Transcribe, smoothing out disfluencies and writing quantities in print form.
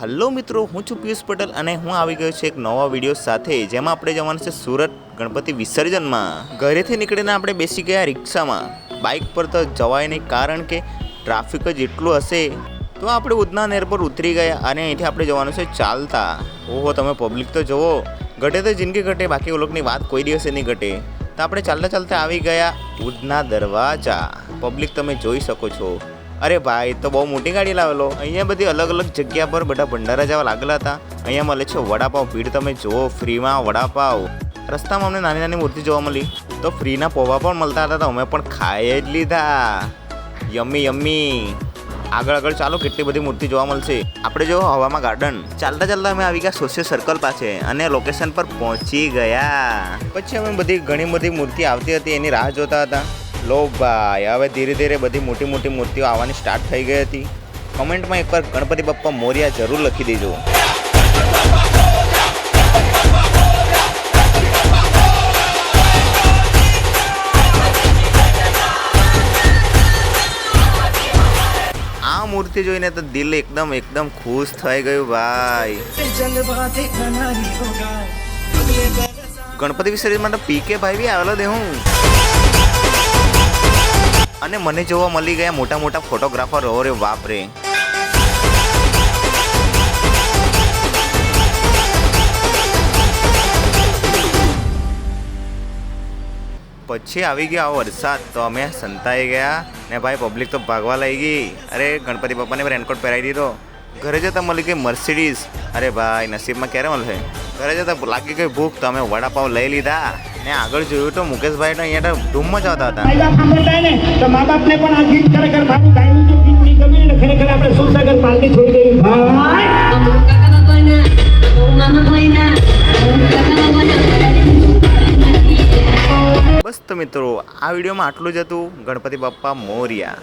Hello મિત્રો, હું છું પિયુષ પટેલ અને હું આવી ગયો છું એક નવા વિડીયો સાથે, જેમાં આપણે જવાનું છે સુરત ગણપતિ વિસર્જનમાં। ઘરેથી નીકળીને આપણે બેસી ગયા રિક્ષામાં। બાઇક પર તો જવાય નહીં, કારણ કે ટ્રાફિક જ એટલું હશે। તો આપણે ઉધના નેર પર ઉતરી ગયા અને અહીંથી આપણે જવાનું છે ચાલતા। ઓહો, તમે પબ્લિક તો જુઓ, ઘટે તો જિંદગી ઘટે, બાકી એ લોકોની વાત કોઈ દિવસે નહીં ઘટે। તો આપણે ચાલતા ચાલતા આવી ગયા ઉધના દરવાજા। પબ્લિક તમે જોઈ શકો છો। અરે ભાઈ, તો બહુ મોટી ગાડી લાવેલો। અહીંયા બધી અલગ અલગ જગ્યા પર બધા ભંડારા જેવા લાગેલા હતા। અહીંયા મળે છે વડાપાવ, ભીડ તમે જુઓ, ફ્રીમાં વડાપાવ। રસ્તામાં અમને નાની નાની મૂર્તિ જોવા મળી, તો ફ્રીના પૌવા પણ મળતા હતા, તો અમે પણ ખાઈ જ લીધા। Yummy yummy. આગળ આગળ ચાલો, કેટલી બધી મૂર્તિ જોવા મળશે। આપણે જો હવામાં ગાર્ડન। ચાલતા ચાલતા અમે આવી ગયા સોશિયલ સર્કલ પાસે અને લોકેશન પર પહોંચી ગયા। પછી અમે ઘણી બધી મૂર્તિ આવતી હતી, એની રાહ જોતા હતા। લો ભાઈ, હવે ધીરે ધીરે બધી મોટી મોટી મૂર્તિઓ આવવાની સ્ટાર્ટ થઈ ગઈ હતી। કમેન્ટમાં એકવાર ગણપતિ બાપ્પા મોરિયા જરૂર લખી દેજો। આ મૂર્તિ જોઈને તો દિલ એકદમ ખુશ થઈ ગયું ભાઈ। ગણપતિ વિસર્જન માટે પીકે ભાઈ બી આવેલો દેહું, અને મને જોવા મળી ગયા મોટા મોટા ફોટોગ્રાફર। ઓરે બાપ રે, પછી આવી ગયો આ વરસાદ, તો અમે સંતાઈ ગયા ને ભાઈ પબ્લિક તો ભાગવા લઈ ગઈ। અરે ગણપતિ બાપાને રેનકોટ પહેરાવી દીધો। ઘરે જતા મળી ગઈ મર્સિડીઝ। અરે ભાઈ, નસીબમાં ક્યારે મળશે। ઘરે જતા લાગી ગઈ ભૂખ, તો અમે વડાપાવ લઈ લીધા ને આગળ જોયું તો મુકેશભાઈ તો અહીંયા ધૂમ મચાવતા હતા। તો મા બાપને પણ આ ગીત ખરેખર મારું ગાયું જો ગીત નહીં ગમે ને ખરેખર આપણે સુરસાગર પાલટી છોડી દેવી ભાઈ। બસ તો મિત્રો, આ વિડીયોમાં આટલું જ હતું। ગણપતિ બાપ્પા મોરિયા।